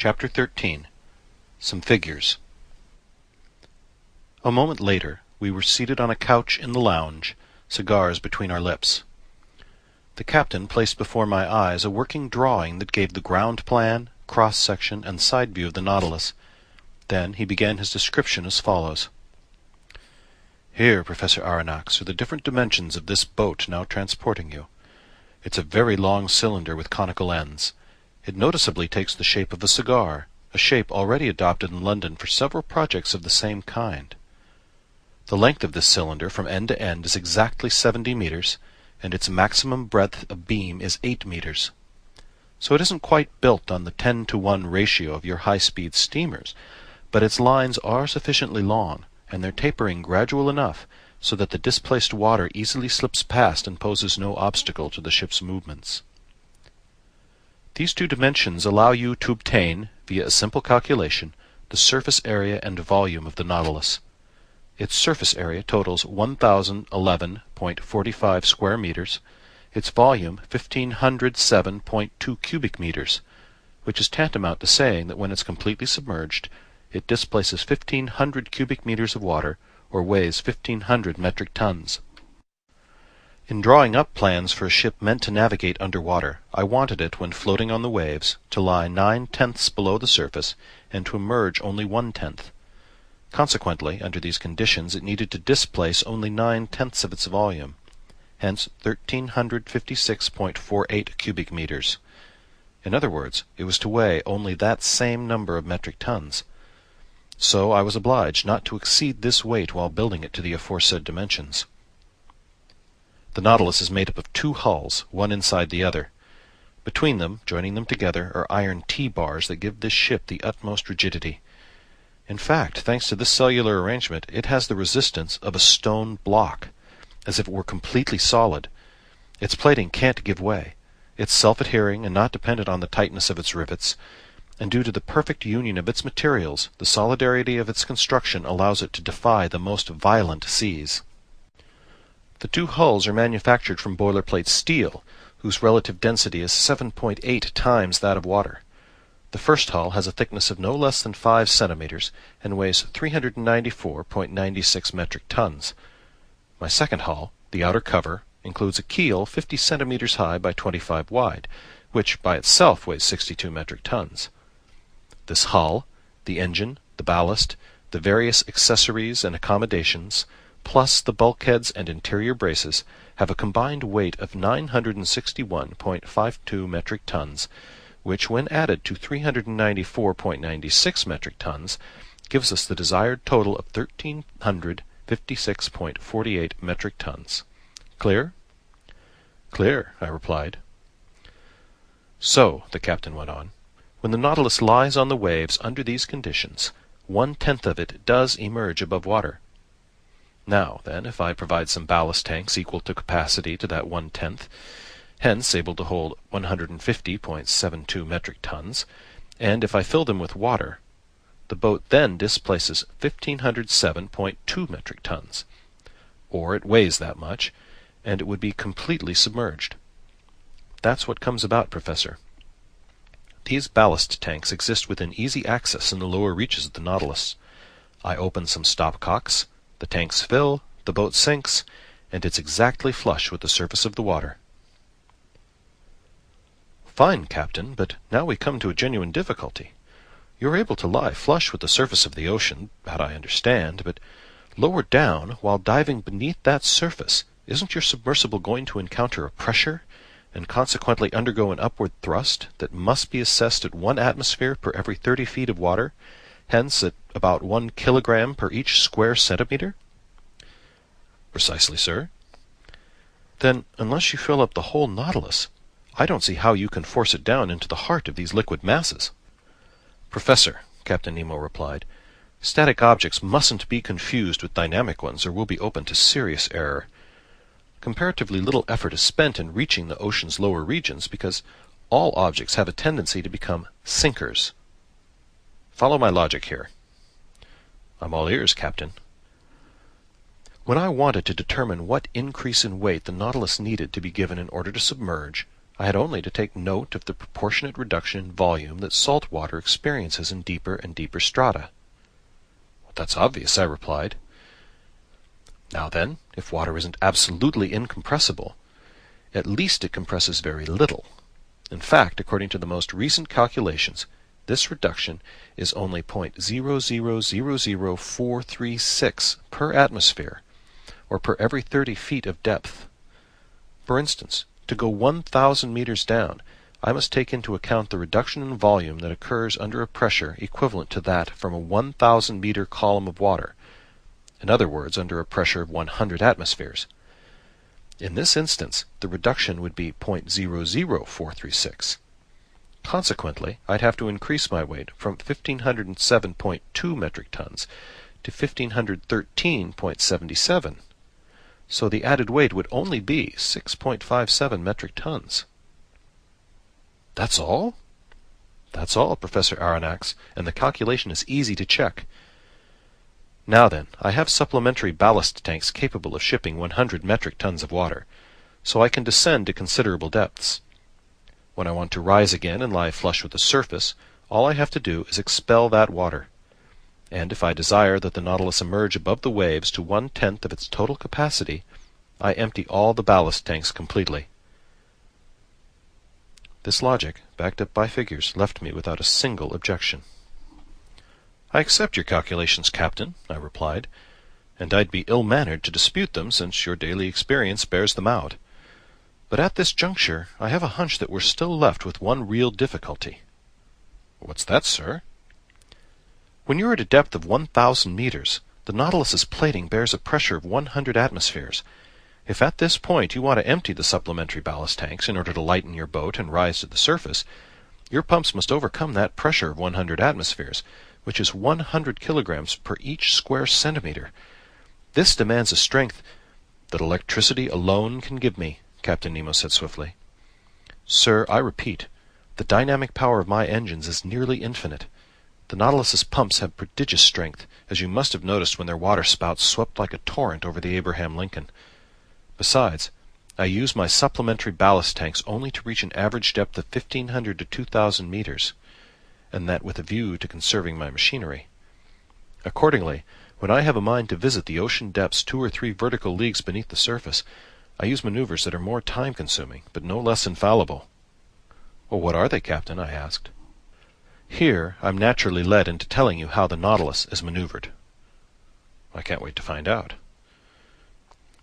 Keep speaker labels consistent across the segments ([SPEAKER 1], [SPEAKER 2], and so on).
[SPEAKER 1] Chapter 13. Some Figures. A moment later we were seated on a couch in the lounge, cigars between our lips. The captain placed before my eyes a working drawing that gave the ground plan, cross-section, and side view of the Nautilus. Then he began his description as follows. "Here, Professor Aronnax, are the different dimensions of this boat now transporting you. It's a very long cylinder with conical ends. It noticeably takes the shape of a cigar, a shape already adopted in London for several projects of the same kind. The length of this cylinder from end to end is exactly 70 meters, and its maximum breadth of beam is 8 meters. So it isn't quite built on the 10-to-1 ratio of your high-speed steamers, but its lines are sufficiently long, and their tapering gradual enough so that the displaced water easily slips past and poses no obstacle to the ship's movements. These two dimensions allow you to obtain, via a simple calculation, the surface area and volume of the Nautilus. Its surface area totals 1,011.45 square meters, its volume 1,507.2 cubic meters, which is tantamount to saying that when it's completely submerged, it displaces 1,500 cubic meters of water, or weighs 1,500 metric tons. In drawing up plans for a ship meant to navigate underwater, I wanted it, when floating on the waves, to lie 9/10ths below the surface, and to emerge only 1/10th. Consequently, under these conditions, it needed to displace only 9/10ths of its volume, hence 1,356.48 cubic meters. In other words, it was to weigh only that same number of metric tons. So I was obliged not to exceed this weight while building it to the aforesaid dimensions. The Nautilus is made up of two hulls, one inside the other. Between them, joining them together, are iron T-bars that give this ship the utmost rigidity. In fact, thanks to this cellular arrangement, it has the resistance of a stone block, as if it were completely solid. Its plating can't give way. It's self-adhering and not dependent on the tightness of its rivets, and due to the perfect union of its materials, the solidarity of its construction allows it to defy the most violent seas. The two hulls are manufactured from boilerplate steel, whose relative density is 7.8 times that of water. The first hull has a thickness of no less than 5 centimeters and weighs 394.96 metric tons. My second hull, the outer cover, includes a keel 50 centimeters high by 25 wide, which by itself weighs 62 metric tons. This hull, the engine, the ballast, the various accessories and accommodations, plus the bulkheads and interior braces, have a combined weight of 961.52 metric tons, which, when added to 394.96 metric tons, gives us the desired total of 1,356.48 metric tons. Clear? Clear, I replied. So, the captain went on, when the Nautilus lies on the waves under these conditions, 1/10th of it does emerge above water. Now, then, if I provide some ballast tanks equal to capacity to that 1/10th, hence able to hold 150.72 metric tons, and if I fill them with water, the boat then displaces 1,507.2 metric tons, or it weighs that much, and it would be completely submerged. That's what comes about, Professor. These ballast tanks exist within easy access in the lower reaches of the Nautilus. I open some stopcocks, the tanks fill, the boat sinks, and it's exactly flush with the surface of the water. Fine, Captain, but now we come to a genuine difficulty. You're able to lie flush with the surface of the ocean, that I understand, but lower down, while diving beneath that surface, isn't your submersible going to encounter a pressure, and consequently undergo an upward thrust, that must be assessed at 1 atmosphere per every 30 feet of water, hence at about 1 kilogram per each square centimeter? Precisely, sir. Then, unless you fill up the whole Nautilus, I don't see how you can force it down into the heart of these liquid masses. Professor, Captain Nemo replied, static objects mustn't be confused with dynamic ones, or we'll be open to serious error. Comparatively little effort is spent in reaching the ocean's lower regions, because all objects have a tendency to become sinkers. Follow my logic here. I'm all ears, Captain. When I wanted to determine what increase in weight the Nautilus needed to be given in order to submerge, I had only to take note of the proportionate reduction in volume that salt water experiences in deeper and deeper strata. "That's obvious," I replied. "Now then, if water isn't absolutely incompressible, at least it compresses very little. In fact, according to the most recent calculations, this reduction is only 0.0000436 per atmosphere, or per every 30 feet of depth. For instance, to go 1,000 meters down, I must take into account the reduction in volume that occurs under a pressure equivalent to that from a 1,000-meter column of water, in other words, under a pressure of 100 atmospheres. In this instance, the reduction would be 0.00436. Consequently, I'd have to increase my weight from 1,507.2 metric tons to 1,513.77. So the added weight would only be 6.57 metric tons. "That's all?" "That's all, Professor Aronnax, and the calculation is easy to check. Now then, I have supplementary ballast tanks capable of shipping 100 metric tons of water, so I can descend to considerable depths. When I want to rise again and lie flush with the surface, all I have to do is expel that water. And if I desire that the Nautilus emerge above the waves to 1/10 of its total capacity, I empty all the ballast tanks completely." This logic, backed up by figures, left me without a single objection. "I accept your calculations, Captain," I replied, "and I'd be ill-mannered to dispute them, since your daily experience bears them out. But at this juncture I have a hunch that we're still left with one real difficulty." "What's that, sir?" "When you're at a depth of 1,000 meters, the Nautilus's plating bears a pressure of 100 atmospheres. If at this point you want to empty the supplementary ballast tanks in order to lighten your boat and rise to the surface, your pumps must overcome that pressure of 100 atmospheres, which is 100 kilograms per each square centimeter. This demands a strength that electricity alone can give me," Captain Nemo said swiftly. "Sir, I repeat, the dynamic power of my engines is nearly infinite. The Nautilus's pumps have prodigious strength, as you must have noticed when their water spouts swept like a torrent over the Abraham Lincoln. Besides, I use my supplementary ballast tanks only to reach an average depth of 1,500 to 2,000 meters, and that with a view to conserving my machinery. Accordingly, when I have a mind to visit the ocean depths 2 or 3 vertical leagues beneath the surface, I use maneuvers that are more time-consuming, but no less infallible." "Well, what are they, Captain?" I asked. "Here I'm naturally led into telling you how the Nautilus is maneuvered." "I can't wait to find out."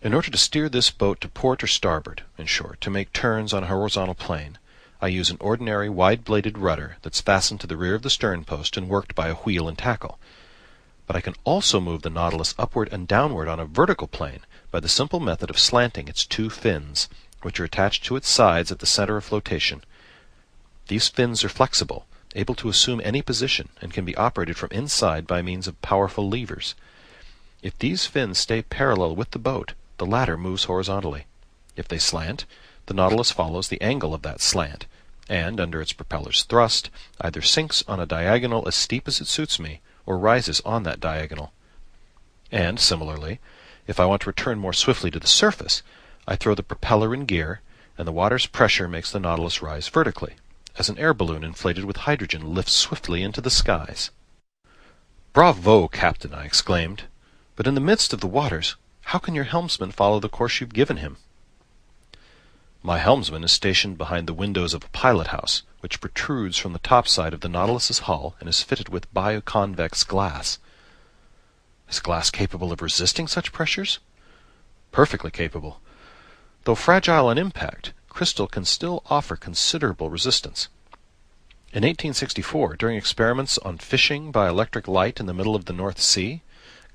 [SPEAKER 1] "In order to steer this boat to port or starboard, in short, to make turns on a horizontal plane, I use an ordinary wide-bladed rudder that's fastened to the rear of the stern post and worked by a wheel and tackle. But I can also move the Nautilus upward and downward on a vertical plane by the simple method of slanting its 2 fins, which are attached to its sides at the center of flotation. These fins are flexible, able to assume any position, and can be operated from inside by means of powerful levers. If these fins stay parallel with the boat, the latter moves horizontally. If they slant, the Nautilus follows the angle of that slant, and, under its propeller's thrust, either sinks on a diagonal as steep as it suits me, or rises on that diagonal. And, similarly, if I want to return more swiftly to the surface, I throw the propeller in gear, and the water's pressure makes the Nautilus rise vertically, as an air balloon inflated with hydrogen lifts swiftly into the skies. "Bravo, Captain!" I exclaimed. "But in the midst of the waters, how can your helmsman follow the course you've given him?" "My helmsman is stationed behind the windows of a pilot-house, which protrudes from the topside of the Nautilus's hull and is fitted with bioconvex glass." "Is glass capable of resisting such pressures?" "Perfectly capable. Though fragile on impact, crystal can still offer considerable resistance. In 1864, during experiments on fishing by electric light in the middle of the North Sea,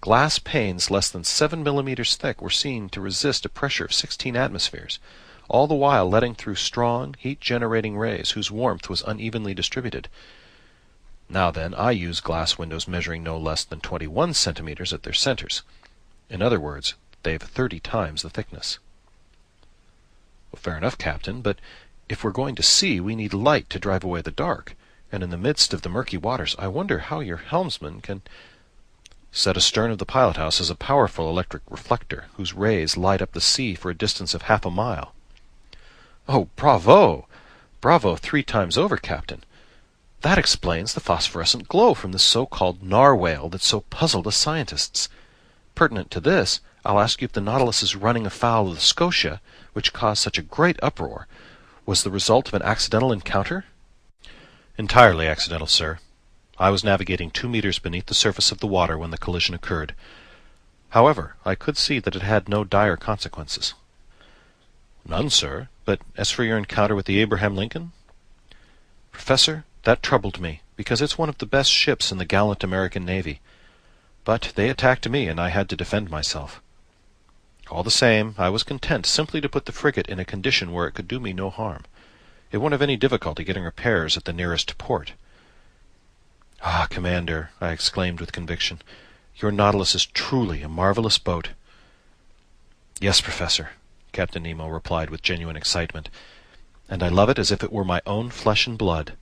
[SPEAKER 1] glass panes less than 7 millimeters thick were seen to resist a pressure of 16 atmospheres, all the while letting through strong, heat-generating rays whose warmth was unevenly distributed. Now then, I use glass windows measuring no less than 21 centimeters at their centers. In other words, they've 30 times the thickness." "Well, fair enough, Captain, but if we're going to sea, we need light to drive away the dark, and in the midst of the murky waters, I wonder how your helmsman can—" "Set astern of the pilot-house is a powerful electric reflector, whose rays light up the sea for a distance of half a mile." "Oh, bravo! Bravo 3 times over, Captain. That explains the phosphorescent glow from this so-called narwhale that so puzzled us scientists. Pertinent to this, I'll ask you if the Nautilus's running afoul of the Scotia, which caused such a great uproar, was the result of an accidental encounter? Entirely accidental, sir. I was navigating 2 meters beneath the surface of the water when the collision occurred. However, I could see that it had no dire consequences. None, sir. But as for your encounter with the Abraham Lincoln? Professor, that troubled me, because it's one of the best ships in the gallant American Navy. But they attacked me, and I had to defend myself. All the same, I was content simply to put the frigate in a condition where it could do me no harm. It won't have any difficulty getting repairs at the nearest port. Ah, Commander, I exclaimed with conviction, your Nautilus is truly a marvelous boat. Yes, Professor, Captain Nemo replied with genuine excitement, and I love it as if it were my own flesh and blood.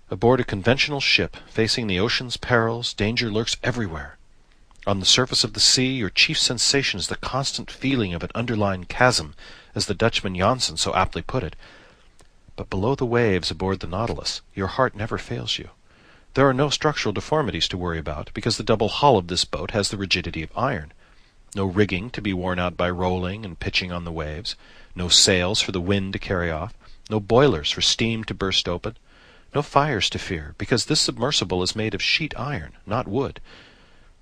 [SPEAKER 1] Aboard a conventional ship, facing the ocean's perils, danger lurks everywhere. On the surface of the sea, your chief sensation is the constant feeling of an underlying chasm, as the Dutchman Janssen so aptly put it. But below the waves aboard the Nautilus, your heart never fails you. There are no structural deformities to worry about, because the double hull of this boat has the rigidity of iron. No rigging to be worn out by rolling and pitching on the waves, no sails for the wind to carry off, no boilers for steam to burst open, no fires to fear, because this submersible is made of sheet iron, not wood,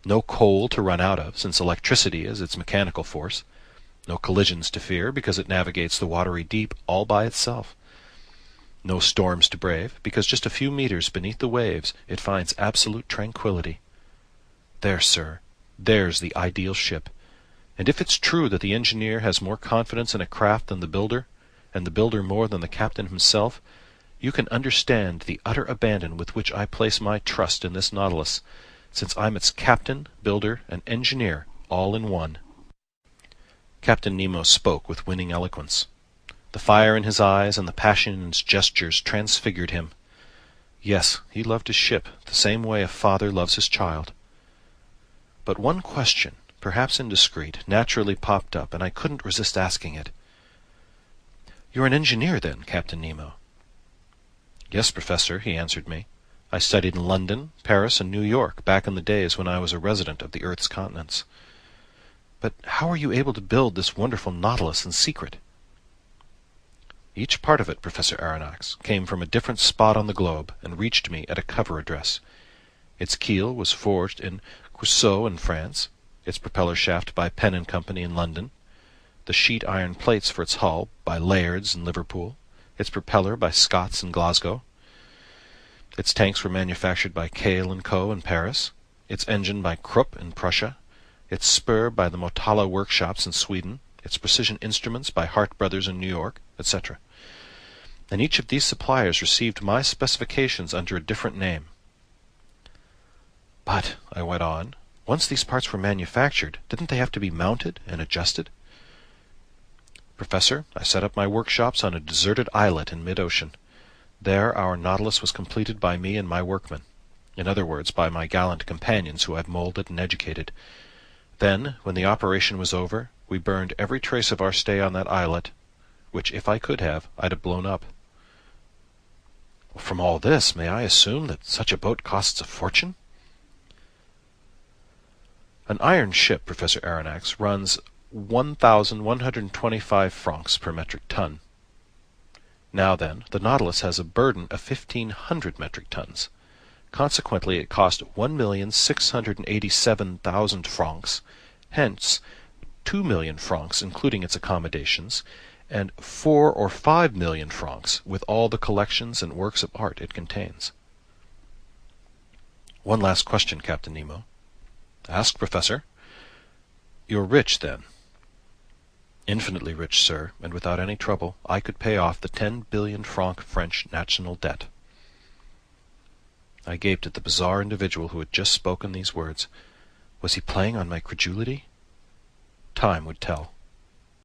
[SPEAKER 1] no coal to run out of, since electricity is its mechanical force, no collisions to fear, because it navigates the watery deep all by itself, no storms to brave, because just a few meters beneath the waves it finds absolute tranquillity. There, sir, there's the ideal ship. And if it's true that the engineer has more confidence in a craft than the builder, and the builder more than the captain himself, you can understand the utter abandon with which I place my trust in this Nautilus, since I'm its captain, builder, and engineer all in one. Captain Nemo spoke with winning eloquence. The fire in his eyes and the passion in his gestures transfigured him. Yes, he loved his ship the same way a father loves his child. But one question, perhaps indiscreet, naturally popped up, and I couldn't resist asking it. "You're an engineer, then, Captain Nemo?" "Yes, Professor," he answered me. "I studied in London, Paris, and New York back in the days when I was a resident of the Earth's continents." "But how were you able to build this wonderful Nautilus in secret?" "Each part of it, Professor Aronnax, came from a different spot on the globe, and reached me at a cover address. Its keel was forged in Creusot in France, its propeller shaft by Penn & Company in London, the sheet iron plates for its hull by Laird's in Liverpool, its propeller by Scott's in Glasgow. Its tanks were manufactured by Cale & Co. in Paris, its engine by Krupp in Prussia, its spur by the Motala workshops in Sweden, its precision instruments by Hart Brothers in New York, etc. And each of these suppliers received my specifications under a different name." "But," I went on, "once these parts were manufactured, didn't they have to be mounted and adjusted?" "Professor, I set up my workshops on a deserted islet in mid-ocean. There our Nautilus was completed by me and my workmen. In other words, by my gallant companions who I've molded and educated. Then, when the operation was over, we burned every trace of our stay on that islet, which, if I could have, I'd have blown up." "From all this, may I assume that such a boat costs a fortune?" "An iron ship, Professor Aronnax, runs 1,125 francs per metric ton. Now then, the Nautilus has a burden of 1,500 metric tons. Consequently, it cost 1,687,000 francs, hence 2,000,000 francs including its accommodations, and 4 or 5 million francs with all the collections and works of art it contains." "One last question, Captain Nemo." "Ask, Professor." "You're rich, then?" "Infinitely rich, sir, and without any trouble I could pay off the 10 billion-franc French national debt." I gaped at the bizarre individual who had just spoken these words. Was he playing on my credulity? Time would tell.